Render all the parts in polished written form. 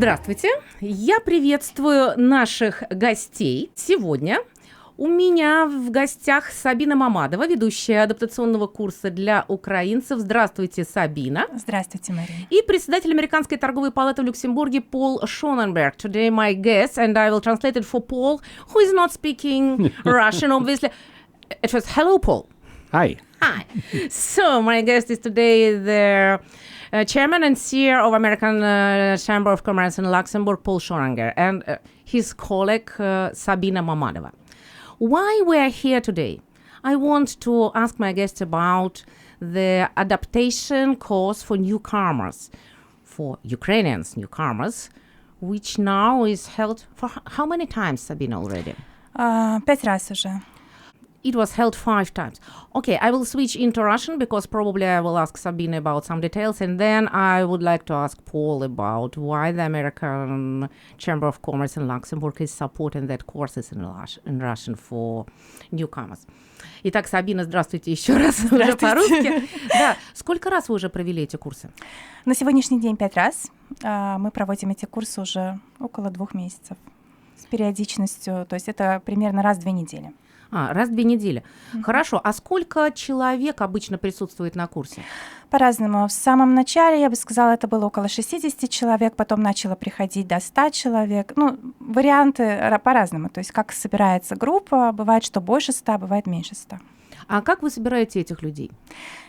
Здравствуйте, я приветствую наших гостей. Сегодня у меня в гостях Сабина Маммадова, ведущая адаптационного курса для украинцев. Здравствуйте, Сабина. Здравствуйте, Мария. И председатель Американской торговой палаты в Люксембурге Пол Шоненберг. Today my guest, and I will translate it for Paul, who is not speaking Russian, obviously. It was hello, Paul. Hi. Hi. So my guest is today the chairman and CEO of American Chamber of Commerce in Luxembourg, Pol Šonenberg, and his colleague Sabina Mammadova. Why we are here today? I want to ask my guest about the adaptation course for newcomers, for Ukrainians newcomers, which now is held for how many times, Sabina, already? 5 раз уже. It was held 5 times. Okay, I will switch into Russian because probably I will ask Sabina about some details, and then I would like to ask Paul about why the American Chamber of Commerce in Luxembourg is supporting that courses in Russian for newcomers. Итак, Сабина, здравствуйте еще раз. Уже по-русски. Да. Сколько раз вы уже провели эти курсы? На сегодняшний день 5 раз. Мы проводим эти курсы уже около 2 месяцев с периодичностью, то есть это примерно раз в 2 недели. Раз в 2 недели. Хорошо. А сколько человек обычно присутствует на курсе? По-разному. В самом начале, я бы сказала, это было около 60 человек, потом начало приходить до 100 человек. Ну, варианты по-разному. То есть как собирается группа, бывает, что больше 100, бывает меньше 100. А как вы собираете этих людей?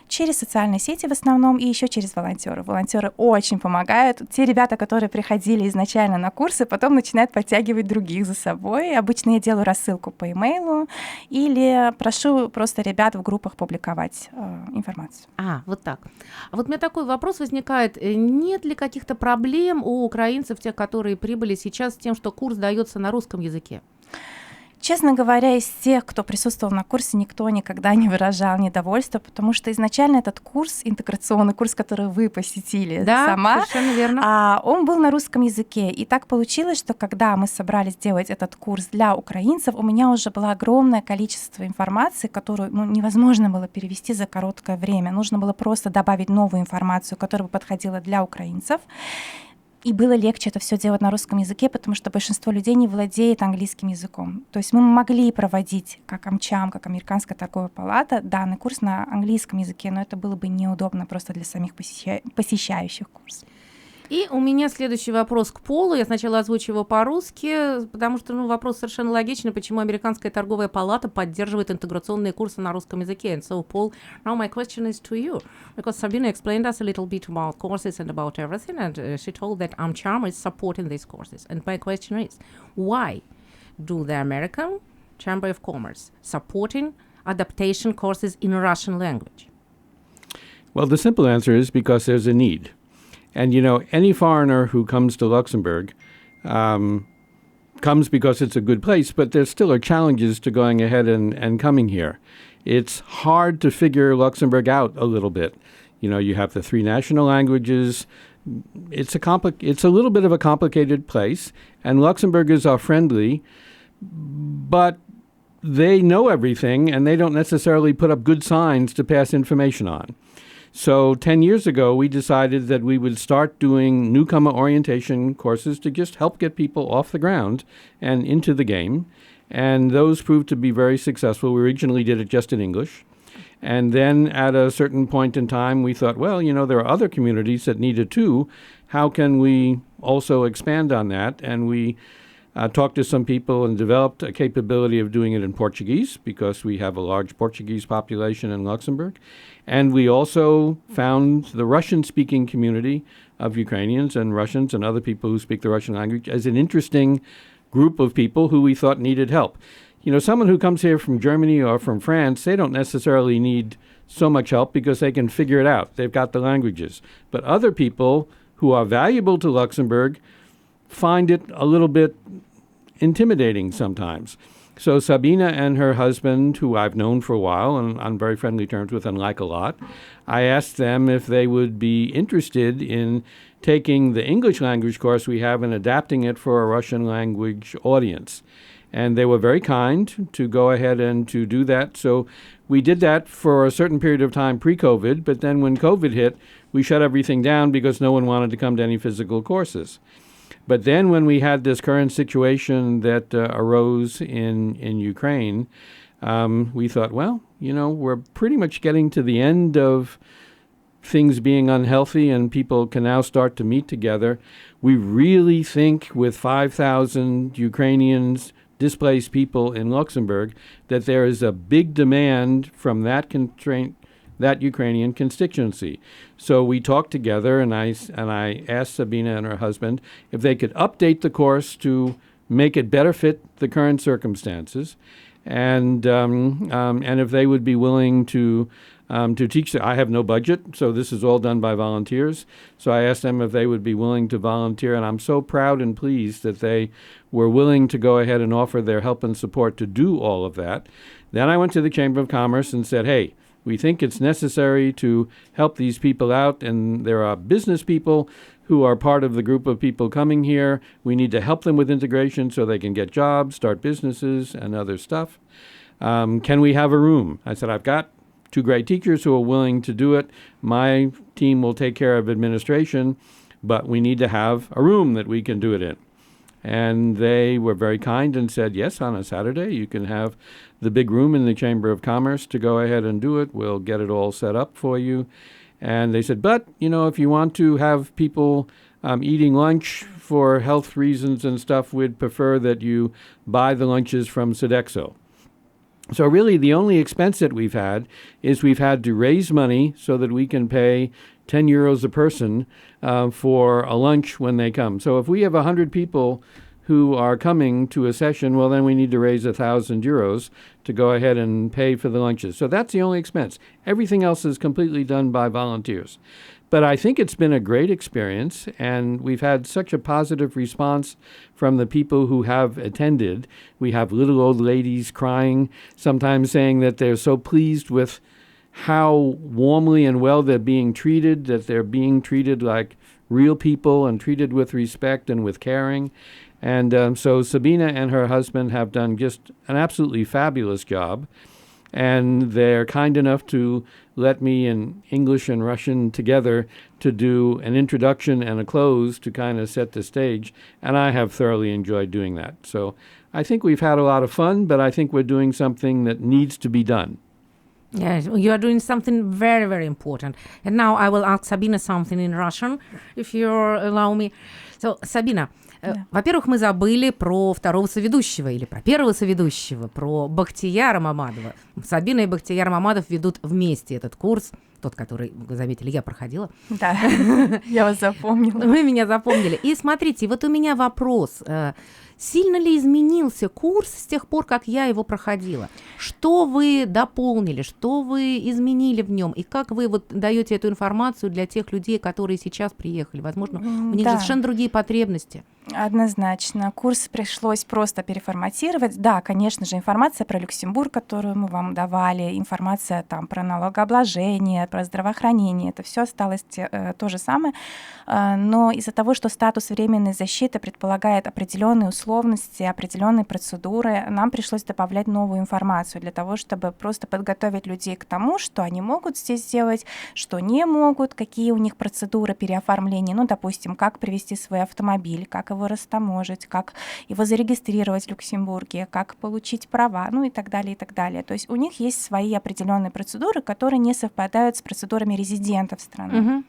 Через социальные сети в основном и еще через волонтеров. Волонтеры очень помогают. Те ребята, которые приходили изначально на курсы, потом начинают подтягивать других за собой. Обычно я делаю рассылку по имейлу или прошу просто ребят в группах публиковать информацию. Вот так. А вот у меня такой вопрос возникает. Нет ли каких-то проблем у украинцев, тех, которые прибыли сейчас, с тем, что курс дается на русском языке? Честно говоря, из тех, кто присутствовал на курсе, никто никогда не выражал недовольства, потому что изначально этот курс, интеграционный курс, который вы посетили сама, совершенно верно. Он был на русском языке. И так получилось, что когда мы собрались делать этот курс для украинцев, у меня уже было огромное количество информации, которую невозможно было перевести за короткое время. Нужно было просто добавить новую информацию, которая бы подходила для украинцев. И было легче это все делать на русском языке, потому что большинство людей не владеет английским языком. То есть мы могли проводить, как AMCHAM, как Американская торговая палата, данный курс на английском языке, но это было бы неудобно просто для самих посещающих курс. И у меня следующий вопрос к Полу. Я сначала озвучу его по-русски, потому что вопрос совершенно логичный, почему Американская торговая палата поддерживает интеграционные курсы на русском языке. And so, Paul, now my question is to you, because Sabina explained us a little bit about courses and about everything, and she told that AMCHAM is supporting these courses. And my question is, why do the American Chamber of Commerce supporting adaptation courses in Russian language? Well, the simple answer is because there's a need. And, any foreigner who comes to Luxembourg comes because it's a good place, but there still are challenges to going ahead and coming here. It's hard to figure Luxembourg out a little bit. You have the 3 national languages. It's a little bit of a complicated place, and Luxembourgers are friendly, but they know everything, and they don't necessarily put up good signs to pass information on. So 10 years ago, we decided that we would start doing newcomer orientation courses to just help get people off the ground and into the game. And those proved to be very successful. We originally did it just in English. And then at a certain point in time, we thought, well, there are other communities that need it too. How can we also expand on that? And we talked to some people and developed a capability of doing it in Portuguese because we have a large Portuguese population in Luxembourg. And we also found the Russian-speaking community of Ukrainians and Russians and other people who speak the Russian language as an interesting group of people who we thought needed help. Someone who comes here from Germany or from France, they don't necessarily need so much help because they can figure it out. They've got the languages. But other people who are valuable to Luxembourg find it a little bit intimidating sometimes. So Sabina and her husband, who I've known for a while and on very friendly terms with and like a lot, I asked them if they would be interested in taking the English language course we have and adapting it for a Russian language audience. And they were very kind to go ahead and to do that. So we did that for a certain period of time pre-COVID, but then when COVID hit, we shut everything down because no one wanted to come to any physical courses. But then when we had this current situation that arose in Ukraine, we thought, well, we're pretty much getting to the end of things being unhealthy and people can now start to meet together. We really think with 5,000 Ukrainians, displaced people in Luxembourg, that there is a big demand from that Ukrainian constituency. So we talked together, and I asked Sabina and her husband if they could update the course to make it better fit the current circumstances, and if they would be willing to teach. I have no budget, so this is all done by volunteers. So I asked them if they would be willing to volunteer, and I'm so proud and pleased that they were willing to go ahead and offer their help and support to do all of that. Then I went to the Chamber of Commerce and said, hey, we think it's necessary to help these people out, and there are business people who are part of the group of people coming here. We need to help them with integration so they can get jobs, start businesses, and other stuff. Can we have a room? I said, I've got 2 great teachers who are willing to do it. My team will take care of administration, but we need to have a room that we can do it in. And they were very kind and said, yes, on a Saturday you can have the big room in the Chamber of Commerce to go ahead and do it. We'll get it all set up for you. And they said, but, if you want to have people eating lunch for health reasons and stuff, we'd prefer that you buy the lunches from Sodexo. So really the only expense that we've had is we've had to raise money so that we can pay 10 euros a person for a lunch when they come. So if we have 100 people who are coming to a session, well, then we need to raise 1,000 euros to go ahead and pay for the lunches. So that's the only expense. Everything else is completely done by volunteers. But I think it's been a great experience, and we've had such a positive response from the people who have attended. We have little old ladies crying, sometimes saying that they're so pleased with how warmly and well they're being treated, that they're being treated like real people and treated with respect and with caring. And so Sabina and her husband have done just an absolutely fabulous job. And they're kind enough to let me in English and Russian together to do an introduction and a close to kind of set the stage. And I have thoroughly enjoyed doing that. So I think we've had a lot of fun, but I think we're doing something that needs to be done. Yes, you are doing something very, very important. And now I will ask Sabina something in Russian, if you allow me. So, Sabina, во-первых, мы забыли про второго соведущего или про первого соведущего, про Бахтияра Маммадова. Сабина и Бахтияр Маммадов ведут вместе этот курс, тот, который, вы заметили, я проходила. Да, я вас запомнила. Вы меня запомнили. И смотрите, вот у меня вопрос. Сильно ли изменился курс с тех пор, как я его проходила? Что вы дополнили, что вы изменили в нем? И как вы вот даете эту информацию для тех людей, которые сейчас приехали? Возможно, у них же совершенно другие потребности. Однозначно. Курс пришлось просто переформатировать. Да, конечно же, информация про Люксембург, которую мы вам давали, информация там про налогообложение, про здравоохранение, это все осталось то же самое. Но из-за того, что статус временной защиты предполагает определенные условности, определенные процедуры, нам пришлось добавлять новую информацию для того, чтобы просто подготовить людей к тому, что они могут здесь сделать, что не могут, какие у них процедуры переоформления, допустим, как привести свой автомобиль, как его растаможить, как его зарегистрировать в Люксембурге, как получить права, и так далее, и так далее. То есть у них есть свои определенные процедуры, которые не совпадают с процедурами резидентов страны.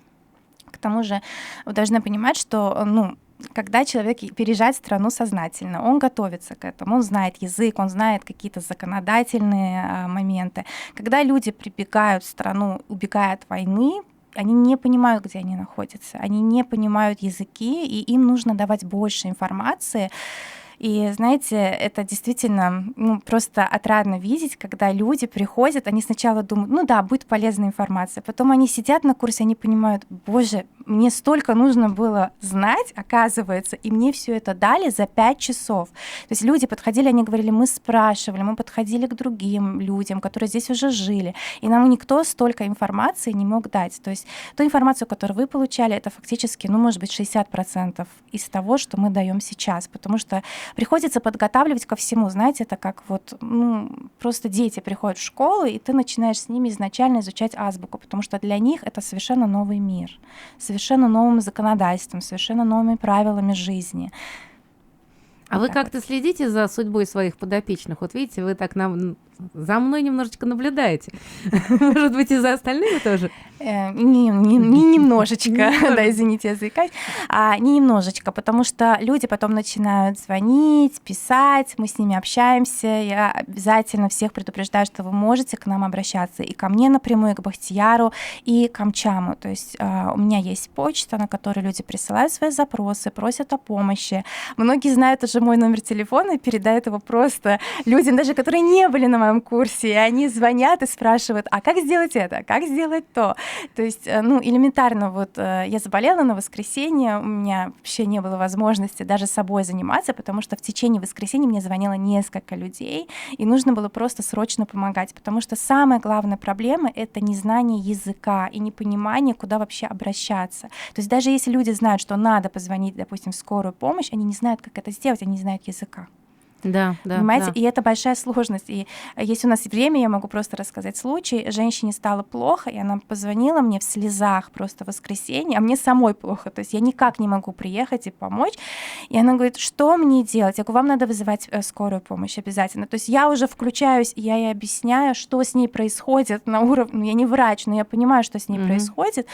К тому же вы должны понимать, что, когда человек переезжает в страну сознательно, он готовится к этому, он знает язык, он знает какие-то законодательные моменты. Когда люди прибегают в страну, убегая от войны, они не понимают, где они находятся, они не понимают языки, и им нужно давать больше информации. И, знаете, это действительно просто отрадно видеть, когда люди приходят, они сначала думают, будет полезная информация, потом они сидят на курсе, они понимают, боже, мне столько нужно было знать, оказывается, и мне все это дали за 5 часов. То есть люди подходили, они говорили, мы спрашивали, мы подходили к другим людям, которые здесь уже жили, и нам никто столько информации не мог дать. То есть ту информацию, которую вы получали, это фактически, может быть, 60% из того, что мы даем сейчас, потому что приходится подготавливать ко всему. Знаете, это как просто дети приходят в школу, и ты начинаешь с ними изначально изучать азбуку, потому что для них это совершенно новый мир. совершенно новым законодательством, совершенно новыми правилами жизни. А вы как-то следите за судьбой своих подопечных? Вот видите, вы так за мной немножечко наблюдаете. Может быть, и за остальными тоже? Не немножечко, да, извините, я заикаюсь. Не немножечко, потому что люди потом начинают звонить, писать, мы с ними общаемся. Я обязательно всех предупреждаю, что вы можете к нам обращаться и ко мне напрямую, и к Бахтияру, и к AMCHAM. То есть у меня есть почта, на которой люди присылают свои запросы, просят о помощи. Многие знают уже мой номер телефона и передают его просто людям, даже которые не были на моем курсе, и они звонят и спрашивают, а как сделать это, как сделать то. То есть, элементарно, вот я заболела на воскресенье, у меня вообще не было возможности даже собой заниматься, потому что в течение воскресенья мне звонило несколько людей, и нужно было просто срочно помогать, потому что самая главная проблема — это незнание языка и непонимание, куда вообще обращаться. То есть даже если люди знают, что надо позвонить, допустим, в скорую помощь, они не знают, как это сделать, они не знают языка. Да, понимаете? Да. И это большая сложность. И если у нас время, я могу просто рассказать случай. Женщине стало плохо, и она позвонила мне в слезах просто в воскресенье, а мне самой плохо. То есть я никак не могу приехать и помочь. И она говорит, что мне делать? Я говорю, вам надо вызывать скорую помощь обязательно. То есть я уже включаюсь, я ей объясняю, что с ней происходит на уровне... Я не врач, но я понимаю, что с ней происходит.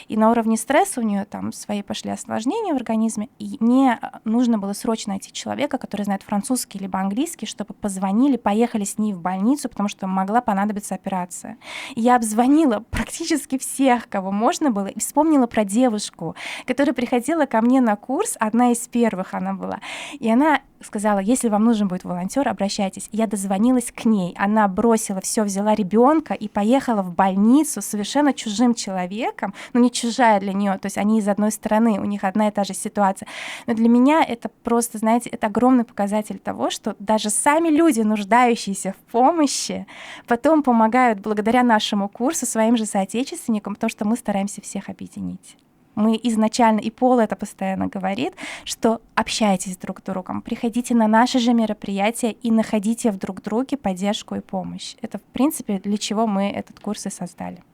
И на уровне стресса у нее там свои пошли осложнения в организме. И мне нужно было срочно найти человека, который знает французский либо английский, чтобы позвонили, поехали с ней в больницу, потому что могла понадобиться операция. И я обзвонила практически всех, кого можно было, и вспомнила про девушку, которая приходила ко мне на курс, одна из первых она была. И она сказала, если вам нужен будет волонтер, обращайтесь. Я дозвонилась к ней. Она бросила все, взяла ребенка и поехала в больницу с совершенно чужим человеком, но не чужая для нее, то есть они из одной страны, у них одна и та же ситуация. Но для меня это просто, знаете, это огромный показатель того, что даже сами люди, нуждающиеся в помощи, потом помогают благодаря нашему курсу своим же соотечественникам, потому что мы стараемся всех объединить. Мы изначально, и Пол это постоянно говорит, что общайтесь друг с другом, приходите на наши же мероприятия и находите в друг друге поддержку и помощь. Это, в принципе, для чего мы этот курс и создали.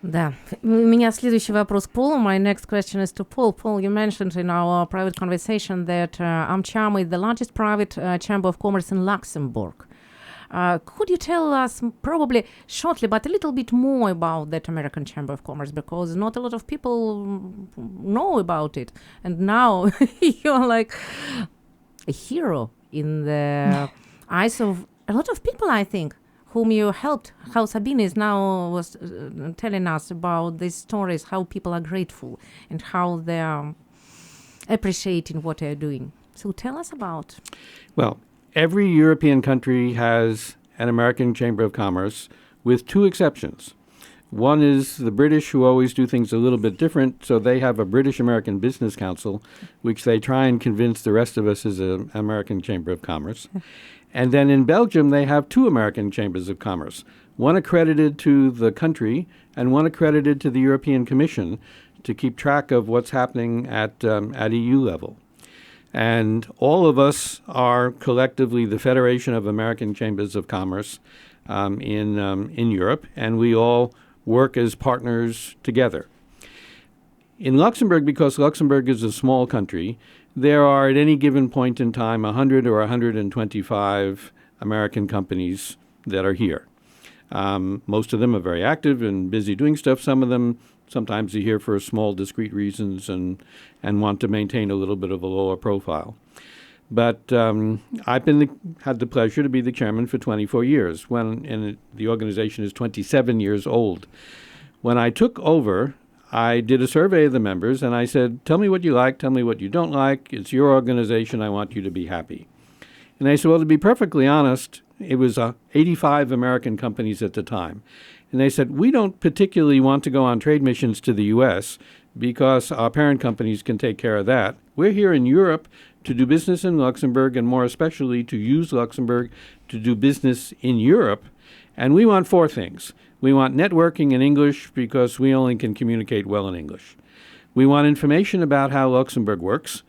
Да. У меня следующий вопрос к Полу. My next question is to Paul. Paul, you mentioned in our private conversation that AMCHAM is the largest private chamber of commerce in Luxembourg. Could you tell us probably shortly, but a little bit more about that American Chamber of Commerce, because not a lot of people know about it. And now you're like a hero in the eyes of a lot of people, I think, whom you helped. How Sabina is now was telling us about these stories, how people are grateful and how they are appreciating what they're doing. So tell us about. Well, every European country has an American Chamber of Commerce, with two exceptions. One is the British, who always do things a little bit different, so they have a British-American Business Council, which they try and convince the rest of us is an American Chamber of Commerce. And then in Belgium, they have two American Chambers of Commerce, one accredited to the country and one accredited to the European Commission to keep track of what's happening at EU level. And all of us are collectively the Federation of American Chambers of Commerce in Europe, and we all work as partners together. In Luxembourg, because Luxembourg is a small country, there are at any given point in time 100 or 125 American companies that are here. Most of them are very active and busy doing stuff. Some of them sometimes are here for small, discrete reasons and want to maintain a little bit of a lower profile. But I've had the pleasure to be the chairman for 24 years, and the organization is 27 years old. When I took over, I did a survey of the members, and I said, tell me what you like, tell me what you don't like. It's your organization. I want you to be happy. And they said, well, to be perfectly honest, it was 85 American companies at the time. And they said, we don't particularly want to go on trade missions to the U.S. because our parent companies can take care of that. We're here in Europe to do business in Luxembourg, and more especially to use Luxembourg to do business in Europe. And we want four things. We want networking in English because we only can communicate well in English. We want information about how Luxembourg works.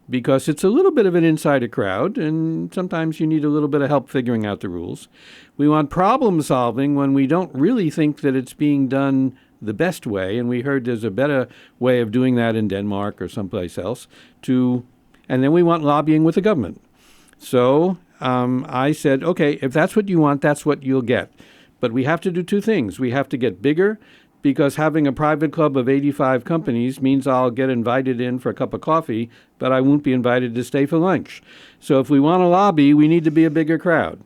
because it's a little bit of an insider crowd, and sometimes you need a little bit of help figuring out the rules. We want problem solving when we don't really think that it's being done the best way, and we heard there's a better way of doing that in Denmark or someplace else, and then we want lobbying with the government. So I said, okay, if that's what you want, that's what you'll get. But we have to do two things. We have to get bigger, because having a private club of 85 companies means I'll get invited in for a cup of coffee, but I won't be invited to stay for lunch. So if we want to lobby, we need to be a bigger crowd.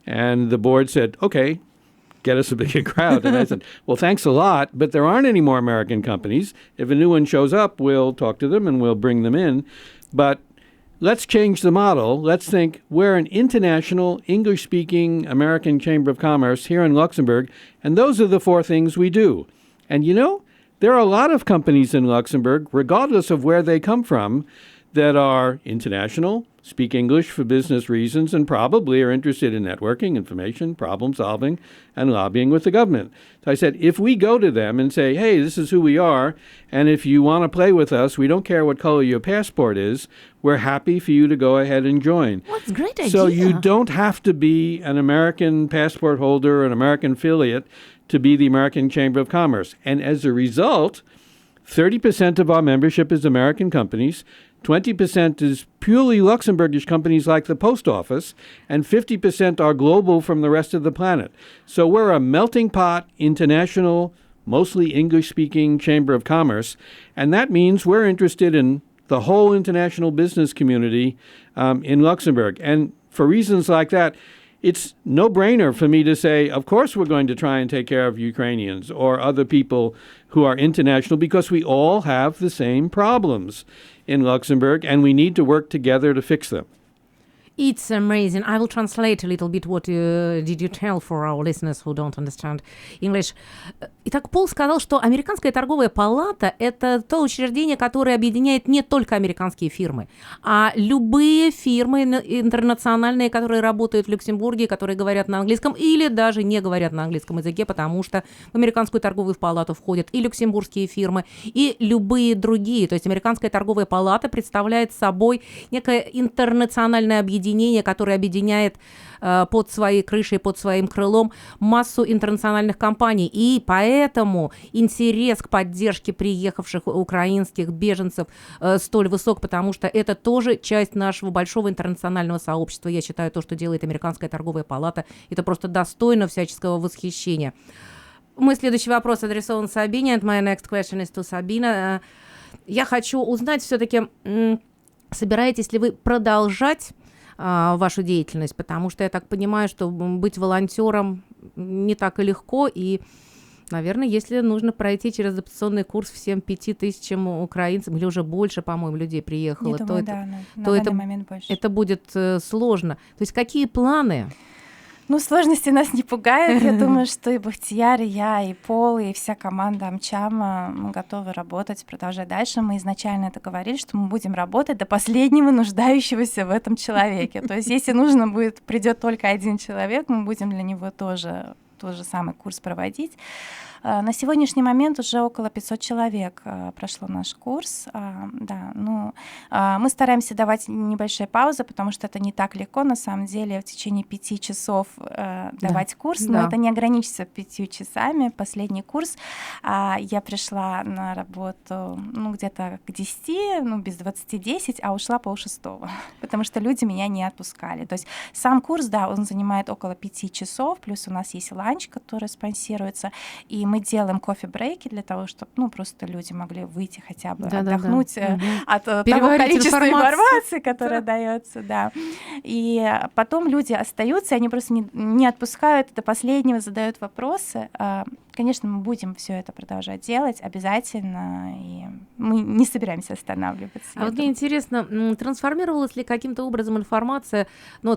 And the board said, okay, get us a bigger crowd. And I said, well, thanks a lot, but there aren't any more American companies. If a new one shows up, we'll talk to them and we'll bring them in. But let's change the model. Let's think we're an international English-speaking American Chamber of Commerce here in Luxembourg, and those are the four things we do. And you know, there are a lot of companies in Luxembourg, regardless of where they come from, that are international, speak English for business reasons, and probably are interested in networking, information, problem solving, and lobbying with the government. So I said, if we go to them and say, hey, this is who we are, and if you want to play with us, we don't care what color your passport is, we're happy for you to go ahead and join. Well, that's a great idea. So you don't have to be an American passport holder or an American affiliate to be the American Chamber of Commerce. And as a result, 30% of our membership is American companies, 20% is purely Luxembourgish companies like the post office, and 50% are global from the rest of the planet. So we're a melting pot, international, mostly English-speaking Chamber of Commerce, and that means we're interested in the whole international business community in Luxembourg. And for reasons like that, it's no-brainer for me to say, of course we're going to try and take care of Ukrainians or other people who are international, because we all have the same problems in Luxembourg, and we need to work together to fix them. It's amazing. I will translate a little bit what did you tell for our listeners who don't understand English. Итак, Пол сказал, что Американская торговая палата – это то учреждение, которое объединяет не только американские фирмы, а любые фирмы интернациональные, которые работают в Люксембурге, которые говорят на английском или даже не говорят на английском языке, потому что в Американскую торговую палату входят и люксембургские фирмы, и любые другие. То есть Американская торговая палата представляет собой некое интернациональное объединение, которое объединяет под своей крышей, под своим крылом массу интернациональных компаний. И поэтому интерес к поддержке приехавших украинских беженцев столь высок, потому что это тоже часть нашего большого интернационального сообщества. Я считаю, то, что делает Американская торговая палата, это просто достойно всяческого восхищения. Мой следующий вопрос адресован Сабине. And my next question is to Sabina. Я хочу узнать все-таки, собираетесь ли вы продолжать вашу деятельность, потому что я так понимаю, что быть волонтером не так и легко, и, наверное, если нужно пройти через адаптационный курс всем 5000 украинцам, или уже больше, по-моему, людей приехало, Я думаю, то это это будет сложно. То есть какие планы? Ну, сложности нас не пугают. Я думаю, что и Бахтияр, и я, и Пол, и вся команда AMCHAM, мы готовы работать, продолжать дальше. Мы изначально это говорили, что мы будем работать до последнего нуждающегося в этом человеке. То есть если нужно будет, придет только один человек, мы будем для него тоже тот же самый курс проводить. На сегодняшний момент уже около 500 человек прошло наш курс. Мы стараемся давать небольшие паузы, потому что это не так легко, на самом деле, в течение 5 часов давать курс, но это не ограничится 5 часами. Последний курс я пришла на работу где-то к 10, без 20:10, а ушла 5:30, потому что люди меня не отпускали. То есть сам курс, он занимает около 5 часов, плюс у нас есть ланч, который спонсируется, и мы делаем кофе-брейки для того, чтобы просто люди могли выйти хотя бы отдохнуть от того количества информации, которая дается. И потом люди остаются, они просто не отпускают до последнего, задают вопросы. Конечно, мы будем все это продолжать делать обязательно, и мы не собираемся останавливаться. А вот мне интересно, трансформировалась ли каким-то образом информация,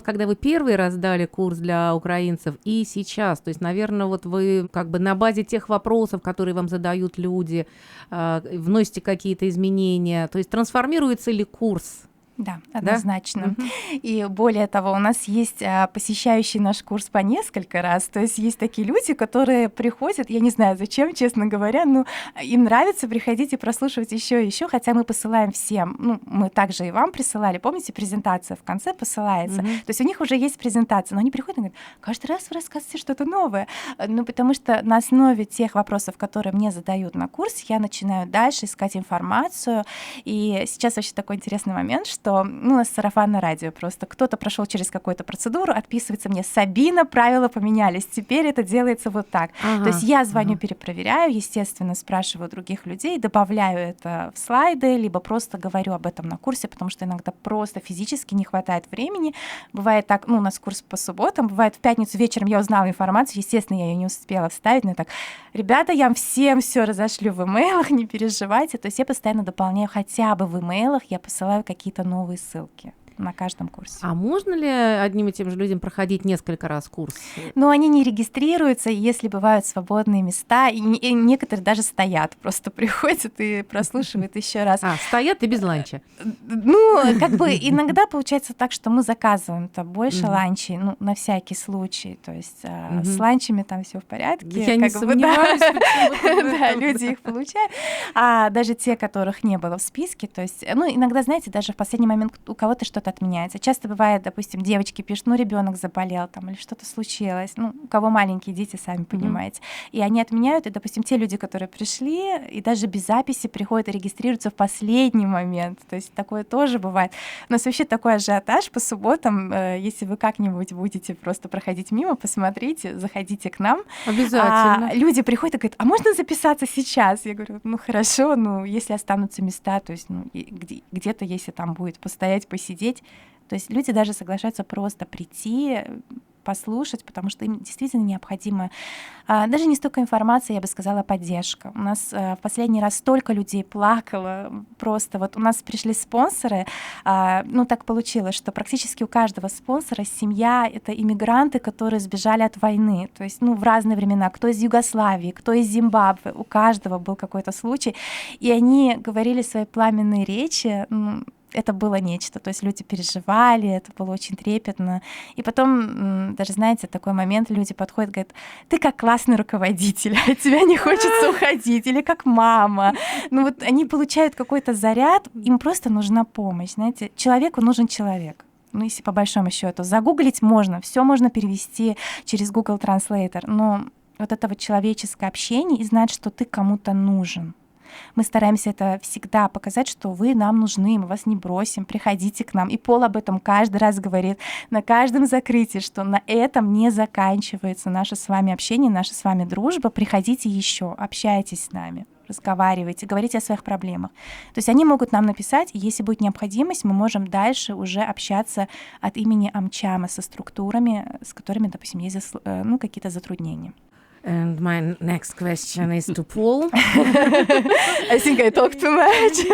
когда вы первый раз дали курс для украинцев, и сейчас? То есть, наверное, вы на базе тех вопросов, которые вам задают люди, вносите какие-то изменения. То есть трансформируется ли курс? Да, однозначно. И более того, у нас есть посещающие наш курс по несколько раз. То есть есть такие люди, которые приходят, я не знаю зачем, честно говоря, но им нравится приходить и прослушивать еще и еще, хотя мы посылаем всем. Ну, мы также и вам присылали. Помните, презентация в конце посылается. То есть у них уже есть презентация, но они приходят и говорят, каждый раз вы рассказываете что-то новое. Ну, потому что на основе тех вопросов, которые мне задают на курсе, я начинаю дальше искать информацию. И сейчас вообще такой интересный момент, что у нас сарафанное радио просто. Кто-то прошел через какую-то процедуру, отписывается мне: Сабина, правила поменялись, теперь это делается вот так. То есть я звоню, перепроверяю, естественно, спрашиваю других людей, добавляю это в слайды, либо просто говорю об этом на курсе, потому что иногда просто физически не хватает времени. Бывает так, у нас курс по субботам, бывает в пятницу вечером я узнала информацию, естественно, я ее не успела вставить, но так, ребята, я вам всем все разошлю в имейлах, не переживайте. То есть я постоянно дополняю хотя бы в имейлах, я посылаю какие-то новые ссылки на каждом курсе. А можно ли одним и тем же людям проходить несколько раз курс? Ну, они не регистрируются, если бывают свободные места, и некоторые даже стоят, просто приходят и прослушивают еще раз. Стоят и без ланча? Ну, как бы иногда получается так, что мы заказываем-то больше ланчей, ну, на всякий случай, то есть с ланчами там все в порядке. Я не сомневаюсь, да, люди их получают, а даже те, которых не было в списке, то есть, ну, иногда, знаете, даже в последний момент у кого-то что-то отменяется. Часто бывает, допустим, девочки пишут, ну, ребенок заболел там, или что-то случилось, ну, у кого маленькие дети, сами понимаете, и они отменяют, и, допустим, те люди, которые пришли, и даже без записи приходят и регистрируются в последний момент, то есть такое тоже бывает. У нас вообще такой ажиотаж по субботам, если вы как-нибудь будете просто проходить мимо, посмотрите, заходите к нам. Обязательно. Люди приходят и говорят, а можно записаться сейчас? Я говорю, ну, хорошо, ну, если останутся места, то есть, ну, где-то, если там будет постоять, посидеть. То есть люди даже соглашаются просто прийти, послушать, потому что им действительно необходима даже не столько информация, я бы сказала, поддержка. У нас в последний раз столько людей плакало, просто вот у нас пришли спонсоры, ну так получилось, что практически у каждого спонсора семья — это иммигранты, которые сбежали от войны, то есть, ну, в разные времена, кто из Югославии, кто из Зимбабве, у каждого был какой-то случай, и они говорили свои пламенные речи. Это было нечто, то есть люди переживали, это было очень трепетно. И потом, даже, знаете, такой момент, люди подходят, говорят, ты как классный руководитель, от тебя не хочется уходить, или как мама. Ну вот они получают какой-то заряд, им просто нужна помощь, знаете, человеку нужен человек. Ну, если по большому счету, загуглить можно, все можно перевести через Google Translator, но вот это вот человеческое общение и знать, что ты кому-то нужен. Мы стараемся это всегда показать, что вы нам нужны, мы вас не бросим, приходите к нам. И Пол об этом каждый раз говорит на каждом закрытии, что на этом не заканчивается наше с вами общение, наша с вами дружба. Приходите еще, общайтесь с нами, разговаривайте, говорите о своих проблемах. То есть они могут нам написать, и если будет необходимость, мы можем дальше уже общаться от имени AMCHAM со структурами, с которыми, допустим, есть какие-то затруднения. And my next question is to Paul. I think I talk too much.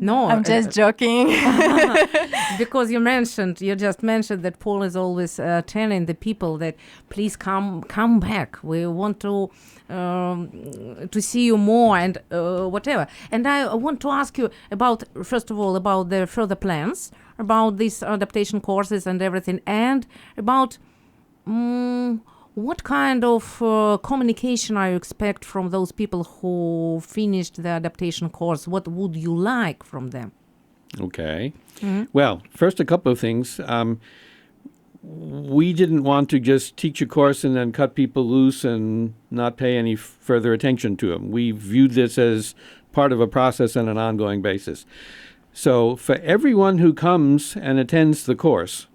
No. I'm just joking. Because you just mentioned that Paul is always telling the people that please come back. We want to see you more and whatever. And I want to ask you about, first of all, about the further plans, about these adaptation courses and everything, and about what kind of communication are you expect from those people who finished the adaptation course? What would you like from them? Okay. Well, first, a couple of things. We didn't want to just teach a course and then cut people loose and not pay any further attention to them. We viewed this as part of a process on an ongoing basis. So for everyone who comes and attends the course,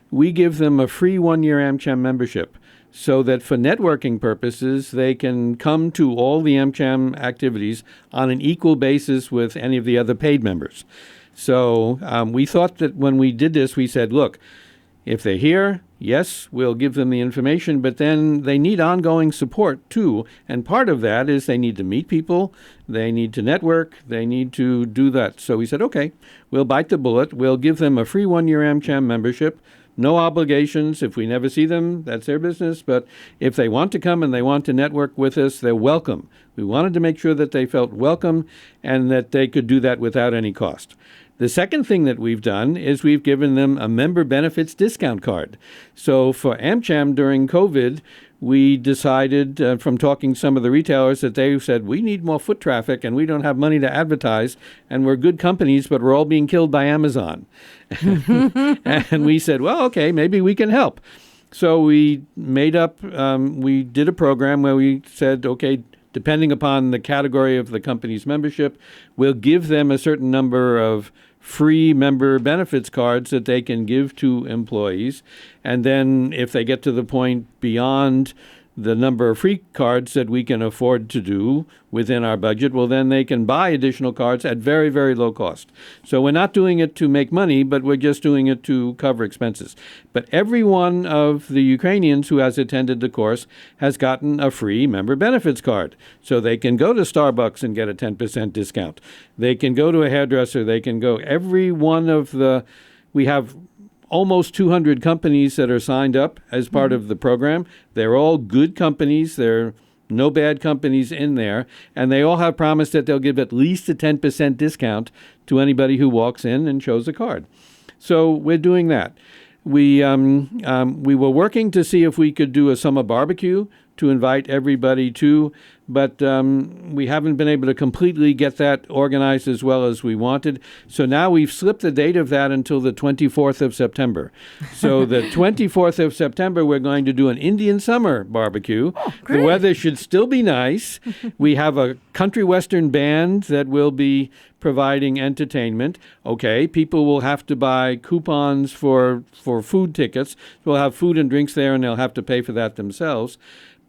we give them a free 1-year AMCHAM membership so that for networking purposes, they can come to all the AMCHAM activities on an equal basis with any of the other paid members. So we thought that when we did this, we said, look, if they're here, yes, we'll give them the information, but then they need ongoing support too. And part of that is they need to meet people, they need to network, they need to do that. So we said, okay, we'll bite the bullet. We'll give them a free 1-year AMCHAM membership. no obligations. If we never see them, that's their business. But if they want to come and they want to network with us, they're welcome. We wanted to make sure that they felt welcome and that they could do that without any cost. The second thing that we've done is we've given them a member benefits discount card. So for AMCHAM during COVID, we decided from talking to some of the retailers that they said, we need more foot traffic and we don't have money to advertise and we're good companies, but we're all being killed by Amazon. And we said, well, okay, maybe we can help. So we we did a program where we said, okay, depending upon the category of the company's membership, we'll give them a certain number of free member benefits cards that they can give to employees. And then if they get to the point beyond the number of free cards that we can afford to do within our budget, well, then they can buy additional cards at very, very low cost. So we're not doing it to make money, but we're just doing it to cover expenses. But every one of the Ukrainians who has attended the course has gotten a free member benefits card. So they can go to Starbucks and get a 10% discount. They can go to a hairdresser. They can go. Every one of we have almost 200 companies that are signed up as part of the program. They're all good companies. There are no bad companies in there. And they all have promised that they'll give at least a 10% discount to anybody who walks in and shows a card. So we're doing that. We were working to see if we could do a summer barbecue to invite everybody to, but we haven't been able to completely get that organized as well as we wanted. So now we've slipped the date of that until the 24th of September. So the 24th of September, we're going to do an Indian summer barbecue. Oh, great. The weather should still be nice. We have a country western band that will be providing entertainment. Okay, people will have to buy coupons for food tickets. We'll have food and drinks there, and they'll have to pay for that themselves.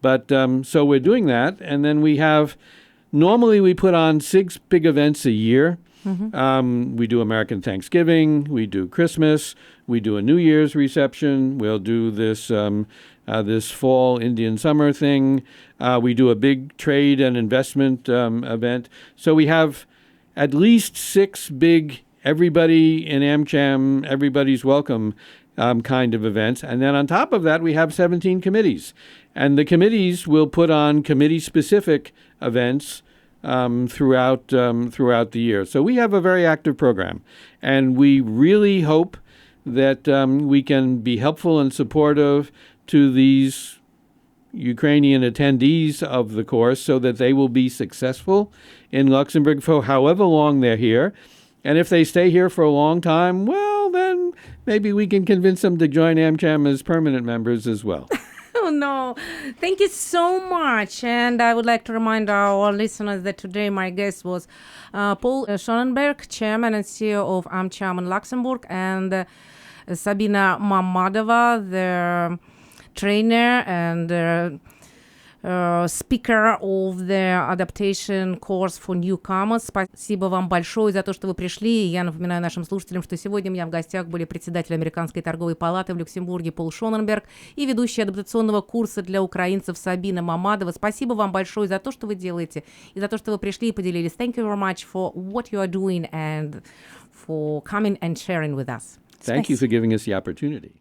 But so we're doing that. And then normally we put on 6 big events a year. We do American Thanksgiving, we do Christmas, we do a New Year's reception, we'll do this fall Indian summer thing. We do a big trade and investment event. So we have at least 6 big everybody in AMCHAM, everybody's welcome kind of events. And then on top of that, we have 17 committees. And the committees will put on committee-specific events throughout the year. So we have a very active program. And we really hope that we can be helpful and supportive to these Ukrainian attendees of the course so that they will be successful in Luxembourg for however long they're here. And if they stay here for a long time, well, then maybe we can convince them to join AMCHAM as permanent members as well. Oh, no. Thank you so much. And I would like to remind our listeners that today my guest was Pol Šonenberg, Chairman and CEO of AMCHAM in Luxembourg, and Sabina Mammadova, the trainer and speaker of the adaptation course for newcomers. Спасибо вам большое за то, что вы пришли. Я напоминаю нашим слушателям, что сегодня у меня в гостях были председатель Американской торговой палаты в Люксембурге Пол Шоненберг и ведущая адаптационного курса для украинцев Сабина Маммадова. Спасибо вам большое за то, что вы делаете, и за то, что вы пришли и поделились. Thank you very much for what you are doing and for coming and sharing with us. Thank you for giving us the opportunity.